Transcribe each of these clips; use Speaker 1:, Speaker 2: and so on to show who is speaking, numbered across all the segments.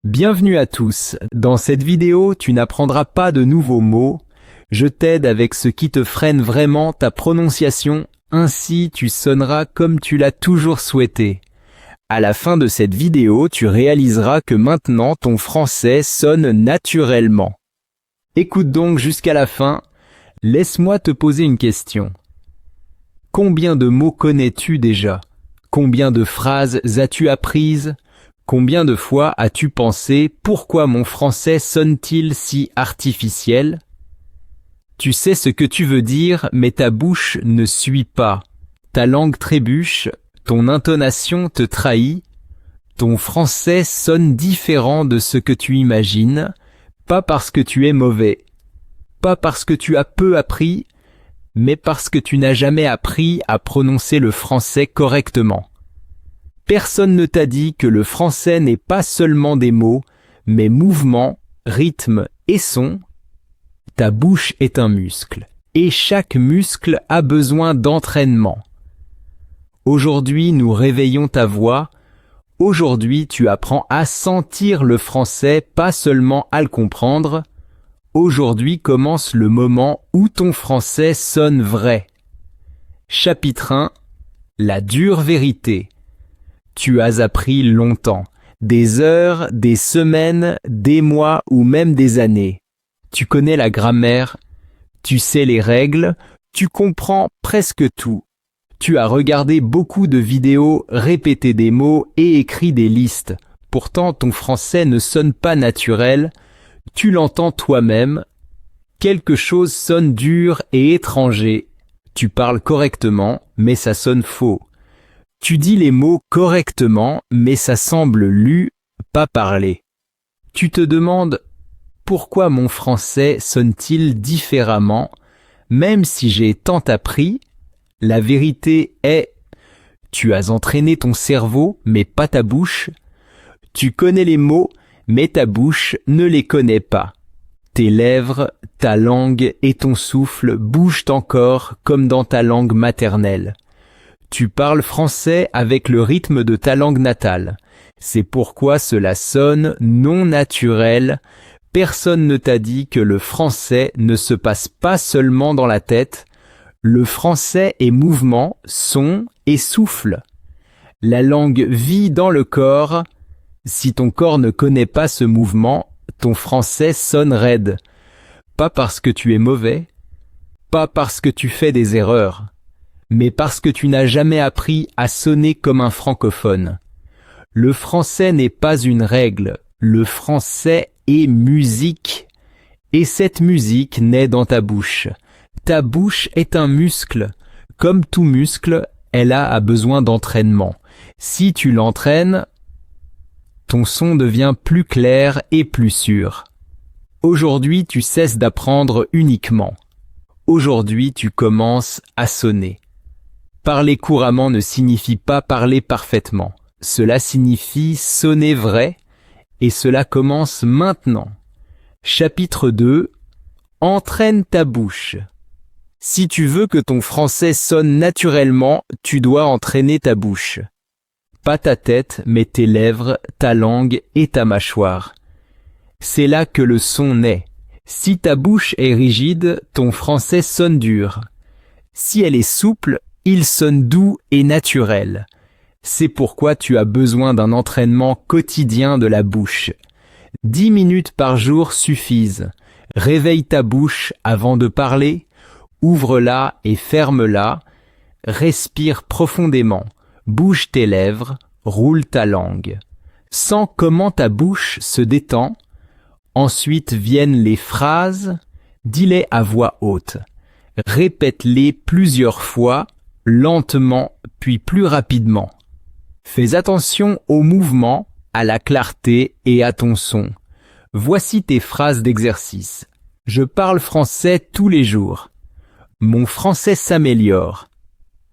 Speaker 1: Bienvenue à tous. Dans cette vidéo, tu n'apprendras pas de nouveaux mots. Je t'aide avec ce qui te freine vraiment ta prononciation. Ainsi, tu sonneras comme tu l'as toujours souhaité. À la fin de cette vidéo, tu réaliseras que maintenant ton français sonne naturellement. Écoute donc jusqu'à la fin. Laisse-moi te poser une question. Combien de mots connais-tu déjà? Combien de phrases as-tu apprises? Combien de fois as-tu pensé « Pourquoi mon français sonne-t-il si artificiel ?» Tu sais ce que tu veux dire, mais ta bouche ne suit pas. Ta langue trébuche, ton intonation te trahit. Ton français sonne différent de ce que tu imagines, pas parce que tu es mauvais, pas parce que tu as peu appris, mais parce que tu n'as jamais appris à prononcer le français correctement. Personne ne t'a dit que le français n'est pas seulement des mots, mais mouvement, rythme et son. Ta bouche est un muscle, et chaque muscle a besoin d'entraînement. Aujourd'hui, nous réveillons ta voix. Aujourd'hui, tu apprends à sentir le français, pas seulement à le comprendre. Aujourd'hui commence le moment où ton français sonne vrai. Chapitre 1. La dure vérité. Tu as appris longtemps, des heures, des semaines, des mois ou même des années. Tu connais la grammaire, tu sais les règles, tu comprends presque tout. Tu as regardé beaucoup de vidéos, répété des mots et écrit des listes. Pourtant, ton français ne sonne pas naturel, tu l'entends toi-même. Quelque chose sonne dur et étranger. Tu parles correctement, mais ça sonne faux. Tu dis les mots correctement, mais ça semble lu, pas parlé. Tu te demandes pourquoi mon français sonne-t-il différemment, même si j'ai tant appris. La vérité est, tu as entraîné ton cerveau, mais pas ta bouche. Tu connais les mots, mais ta bouche ne les connaît pas. Tes lèvres, ta langue et ton souffle bougent encore comme dans ta langue maternelle. Tu parles français avec le rythme de ta langue natale. C'est pourquoi cela sonne non naturel. Personne ne t'a dit que le français ne se passe pas seulement dans la tête. Le français est mouvement, son et souffle. La langue vit dans le corps. Si ton corps ne connaît pas ce mouvement, ton français sonne raide. Pas parce que tu es mauvais, pas parce que tu fais des erreurs, mais parce que tu n'as jamais appris à sonner comme un francophone. Le français n'est pas une règle, le français est musique. Et cette musique naît dans ta bouche. Ta bouche est un muscle. Comme tout muscle, elle a besoin d'entraînement. Si tu l'entraînes, ton son devient plus clair et plus sûr. Aujourd'hui, tu cesses d'apprendre uniquement. Aujourd'hui, tu commences à sonner. Parler couramment ne signifie pas parler parfaitement. Cela signifie sonner vrai, et cela commence maintenant. Chapitre 2. Entraîne ta bouche. Si tu veux que ton français sonne naturellement, tu dois entraîner ta bouche. Pas ta tête, mais tes lèvres, ta langue et ta mâchoire. C'est là que le son naît. Si ta bouche est rigide, ton français sonne dur. Si elle est souple, il sonne doux et naturel. C'est pourquoi tu as besoin d'un entraînement quotidien de la bouche. 10 minutes par jour suffisent. Réveille ta bouche avant de parler, ouvre-la et ferme-la, respire profondément, bouge tes lèvres, roule ta langue. Sens comment ta bouche se détend. Ensuite viennent les phrases, dis-les à voix haute. Répète-les plusieurs fois, lentement puis plus rapidement. Fais attention au mouvement, à la clarté et à ton son. Voici tes phrases d'exercice. Je parle français tous les jours. Mon français s'améliore.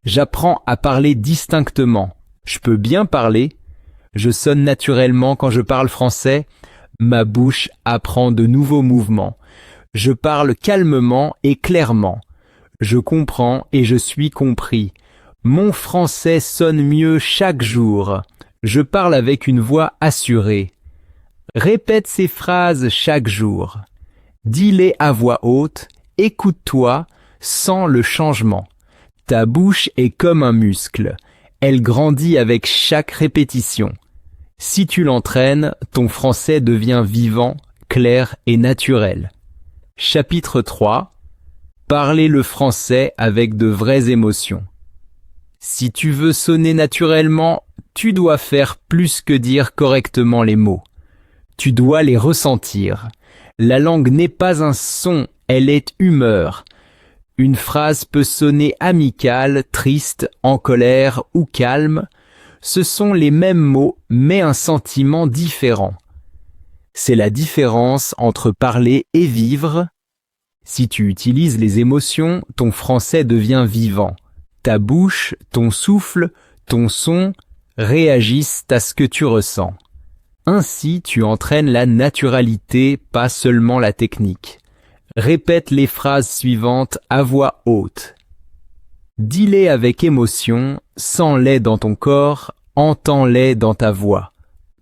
Speaker 1: J'apprends à parler distinctement. Je peux bien parler. Je sonne naturellement quand je parle français. Ma bouche apprend de nouveaux mouvements. Je parle calmement et clairement. Je comprends et je suis compris. Mon français sonne mieux chaque jour. Je parle avec une voix assurée. Répète ces phrases chaque jour. Dis-les à voix haute, écoute-toi, sens le changement. Ta bouche est comme un muscle. Elle grandit avec chaque répétition. Si tu l'entraînes, ton français devient vivant, clair et naturel. Chapitre 3. Parler le français avec de vraies émotions. Si tu veux sonner naturellement, tu dois faire plus que dire correctement les mots. Tu dois les ressentir. La langue n'est pas un son, elle est humeur. Une phrase peut sonner amicale, triste, en colère ou calme. Ce sont les mêmes mots, mais un sentiment différent. C'est la différence entre parler et vivre. Si tu utilises les émotions, ton français devient vivant. Ta bouche, ton souffle, ton son réagissent à ce que tu ressens. Ainsi, tu entraînes la naturalité, pas seulement la technique. Répète les phrases suivantes à voix haute. Dis-les avec émotion, sens-les dans ton corps, entends-les dans ta voix.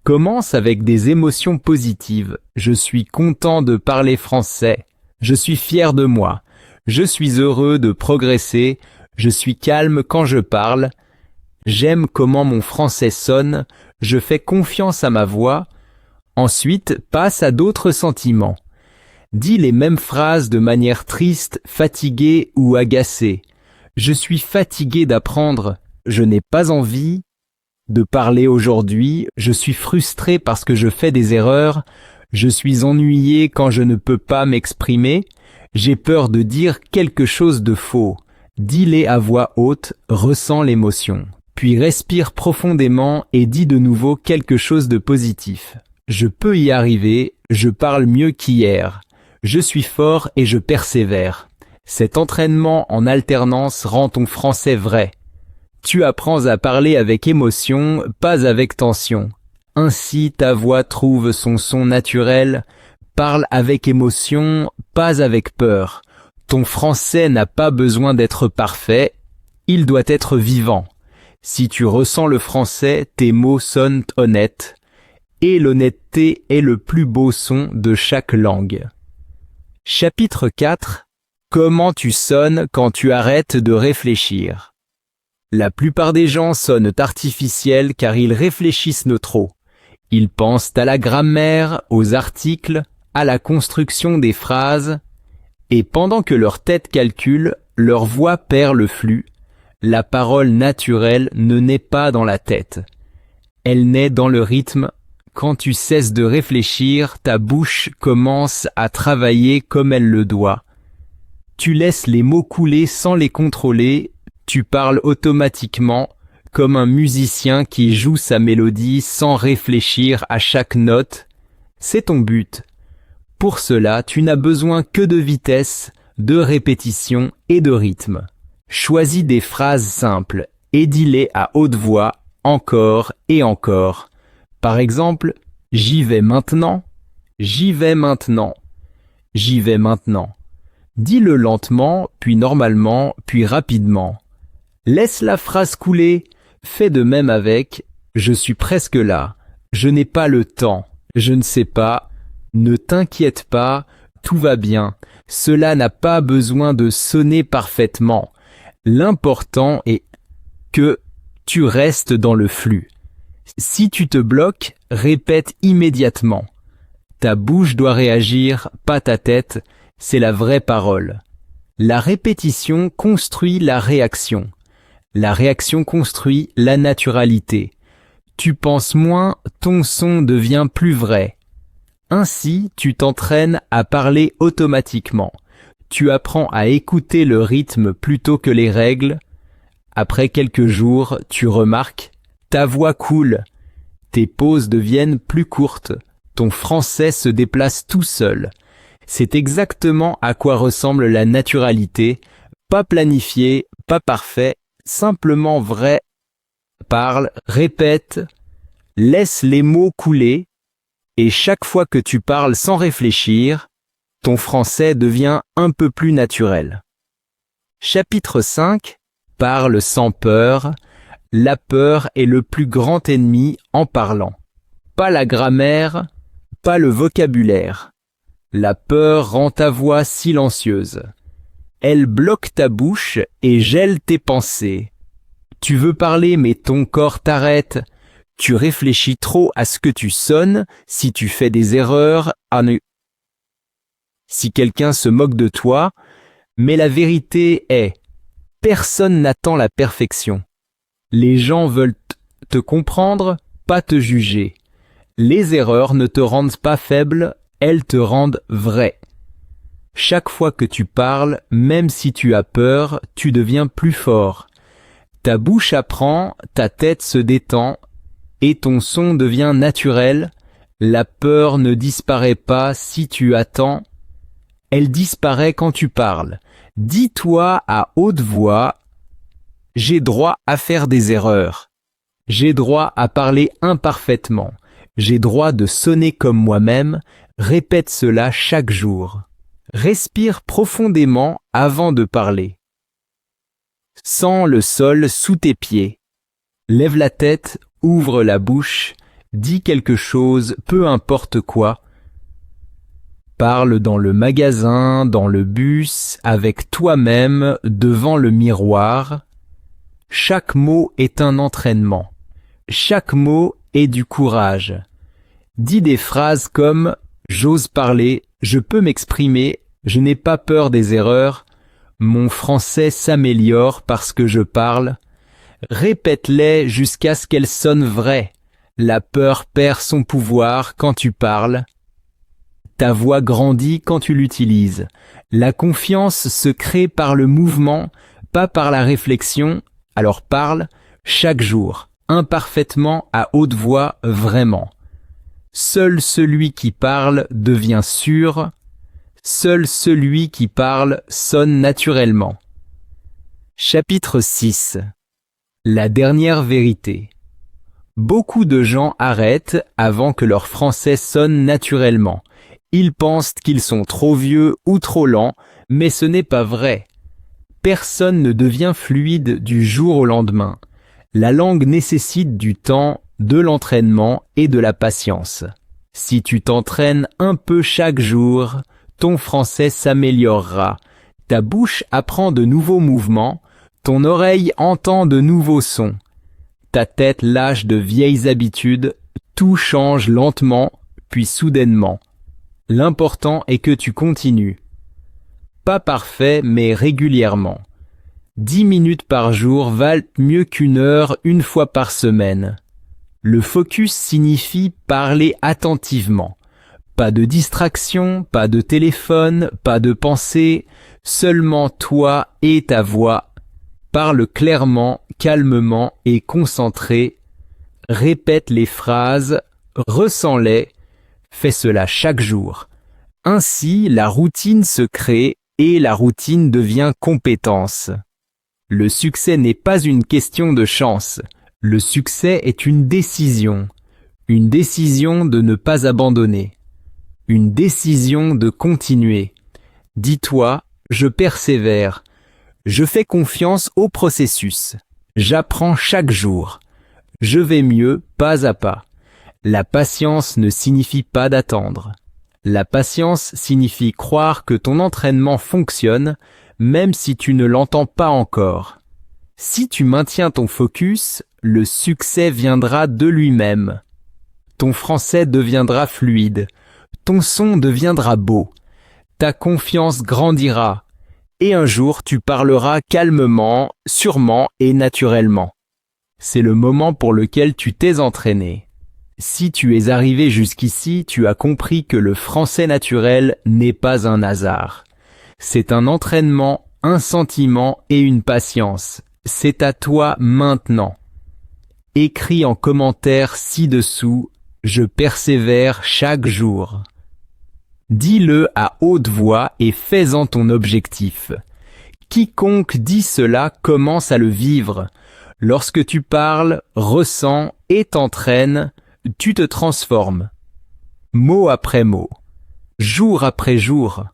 Speaker 1: Commence avec des émotions positives. Je suis content de parler français. Je suis fier de moi. Je suis heureux de progresser. Je suis calme quand je parle. J'aime comment mon français sonne. Je fais confiance à ma voix. Ensuite, passe à d'autres sentiments. Dis les mêmes phrases de manière triste, fatiguée ou agacée. Je suis fatigué d'apprendre. Je n'ai pas envie de parler aujourd'hui. Je suis frustré parce que je fais des erreurs. Je suis ennuyé quand je ne peux pas m'exprimer. J'ai peur de dire quelque chose de faux. Dis-les à voix haute, ressens l'émotion. Puis respire profondément et dis de nouveau quelque chose de positif. Je peux y arriver, je parle mieux qu'hier. Je suis fort et je persévère. Cet entraînement en alternance rend ton français vrai. Tu apprends à parler avec émotion, pas avec tension. Ainsi ta voix trouve son son naturel. Parle avec émotion, pas avec peur. Ton français n'a pas besoin d'être parfait, il doit être vivant. Si tu ressens le français, tes mots sonnent honnêtes. Et l'honnêteté est le plus beau son de chaque langue. Chapitre 4. Comment tu sonnes quand tu arrêtes de réfléchir? La plupart des gens sonnent artificiels car ils réfléchissent trop. Ils pensent à la grammaire, aux articles, à la construction des phrases, et pendant que leur tête calcule, leur voix perd le flux. La parole naturelle ne naît pas dans la tête. Elle naît dans le rythme. Quand tu cesses de réfléchir, ta bouche commence à travailler comme elle le doit. Tu laisses les mots couler sans les contrôler, tu parles automatiquement, comme un musicien qui joue sa mélodie sans réfléchir à chaque note. C'est ton but. Pour cela, tu n'as besoin que de vitesse, de répétition et de rythme. Choisis des phrases simples et dis-les à haute voix, encore et encore. Par exemple, j'y vais maintenant, j'y vais maintenant, j'y vais maintenant. Dis-le lentement, puis normalement, puis rapidement. Laisse la phrase couler. Fais de même avec « je suis presque là »,« je n'ai pas le temps »,« je ne sais pas », ne t'inquiète pas, tout va bien. Cela n'a pas besoin de sonner parfaitement. L'important est que tu restes dans le flux. Si tu te bloques, répète immédiatement. Ta bouche doit réagir, pas ta tête, c'est la vraie parole. La répétition construit la réaction. La réaction construit la naturalité. Tu penses moins, ton son devient plus vrai. Ainsi, tu t'entraînes à parler automatiquement. Tu apprends à écouter le rythme plutôt que les règles. Après quelques jours, tu remarques, ta voix coule. Tes pauses deviennent plus courtes. Ton français se déplace tout seul. C'est exactement à quoi ressemble la naturalité. Pas planifié, pas parfait, simplement vrai. Parle, répète, laisse les mots couler. Et chaque fois que tu parles sans réfléchir, ton français devient un peu plus naturel. Chapitre 5. Parle sans peur. La peur est le plus grand ennemi en parlant. Pas la grammaire, pas le vocabulaire. La peur rend ta voix silencieuse. Elle bloque ta bouche et gèle tes pensées. Tu veux parler mais ton corps t'arrête. Tu réfléchis trop à ce que tu sonnes, si tu fais des erreurs, si quelqu'un se moque de toi, mais la vérité est, personne n'attend la perfection. Les gens veulent te comprendre, pas te juger. Les erreurs ne te rendent pas faible, elles te rendent vrai. Chaque fois que tu parles, même si tu as peur, tu deviens plus fort. Ta bouche apprend, ta tête se détend, et ton son devient naturel. La peur ne disparaît pas si tu attends, elle disparaît quand tu parles. Dis-toi à haute voix, j'ai droit à faire des erreurs. J'ai droit à parler imparfaitement. J'ai droit de sonner comme moi-même. Répète cela chaque jour. Respire profondément avant de parler. Sens le sol sous tes pieds. Lève la tête, ouvre la bouche, dis quelque chose, peu importe quoi. Parle dans le magasin, dans le bus, avec toi-même, devant le miroir. Chaque mot est un entraînement. Chaque mot est du courage. Dis des phrases comme « J'ose parler, je peux m'exprimer, je n'ai pas peur des erreurs, mon français s'améliore parce que je parle ». Répète-les jusqu'à ce qu'elles sonnent vraies. La peur perd son pouvoir quand tu parles. Ta voix grandit quand tu l'utilises. La confiance se crée par le mouvement, pas par la réflexion. Alors parle chaque jour, imparfaitement, à haute voix, vraiment. Seul celui qui parle devient sûr. Seul celui qui parle sonne naturellement. Chapitre 6. La dernière vérité. Beaucoup de gens arrêtent avant que leur français sonne naturellement. Ils pensent qu'ils sont trop vieux ou trop lents, mais ce n'est pas vrai. Personne ne devient fluide du jour au lendemain. La langue nécessite du temps, de l'entraînement et de la patience. Si tu t'entraînes un peu chaque jour, ton français s'améliorera. Ta bouche apprend de nouveaux mouvements, ton oreille entend de nouveaux sons. Ta tête lâche de vieilles habitudes, tout change lentement, puis soudainement. L'important est que tu continues. Pas parfait, mais régulièrement. 10 minutes par jour valent mieux qu'une heure une fois par semaine. Le focus signifie parler attentivement. Pas de distraction, pas de téléphone, pas de pensée, seulement toi et ta voix. Parle clairement, calmement et concentré. Répète les phrases, ressens-les. Fais cela chaque jour. Ainsi, la routine se crée et la routine devient compétence. Le succès n'est pas une question de chance. Le succès est une décision de ne pas abandonner, une décision de continuer. Dis-toi, je persévère, je fais confiance au processus, j'apprends chaque jour, je vais mieux pas à pas. La patience ne signifie pas d'attendre. La patience signifie croire que ton entraînement fonctionne, même si tu ne l'entends pas encore. Si tu maintiens ton focus, le succès viendra de lui-même. Ton français deviendra fluide, ton son deviendra beau, ta confiance grandira, et un jour tu parleras calmement, sûrement et naturellement. C'est le moment pour lequel tu t'es entraîné. Si tu es arrivé jusqu'ici, tu as compris que le français naturel n'est pas un hasard. C'est un entraînement, un sentiment et une patience. C'est à toi maintenant. Écris en commentaire ci-dessous « Je persévère chaque jour ». Dis-le à haute voix et fais-en ton objectif. Quiconque dit cela commence à le vivre. Lorsque tu parles, ressens et t'entraînes, tu te transformes. Mot après mot, jour après jour.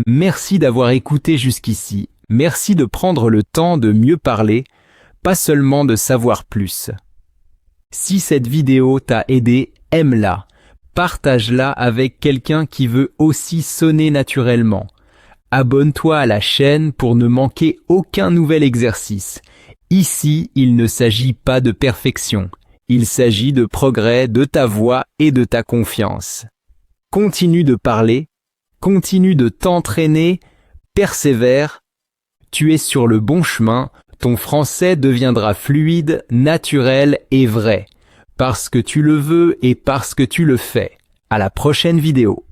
Speaker 1: Merci d'avoir écouté jusqu'ici. Merci de prendre le temps de mieux parler, pas seulement de savoir plus. Si cette vidéo t'a aidé, aime-la, partage-la avec quelqu'un qui veut aussi sonner naturellement. Abonne-toi à la chaîne pour ne manquer aucun nouvel exercice. Ici, il ne s'agit pas de perfection. Il s'agit de progrès de ta voix et de ta confiance. Continue de parler, continue de t'entraîner, persévère. Tu es sur le bon chemin, ton français deviendra fluide, naturel et vrai. Parce que tu le veux et parce que tu le fais. À la prochaine vidéo.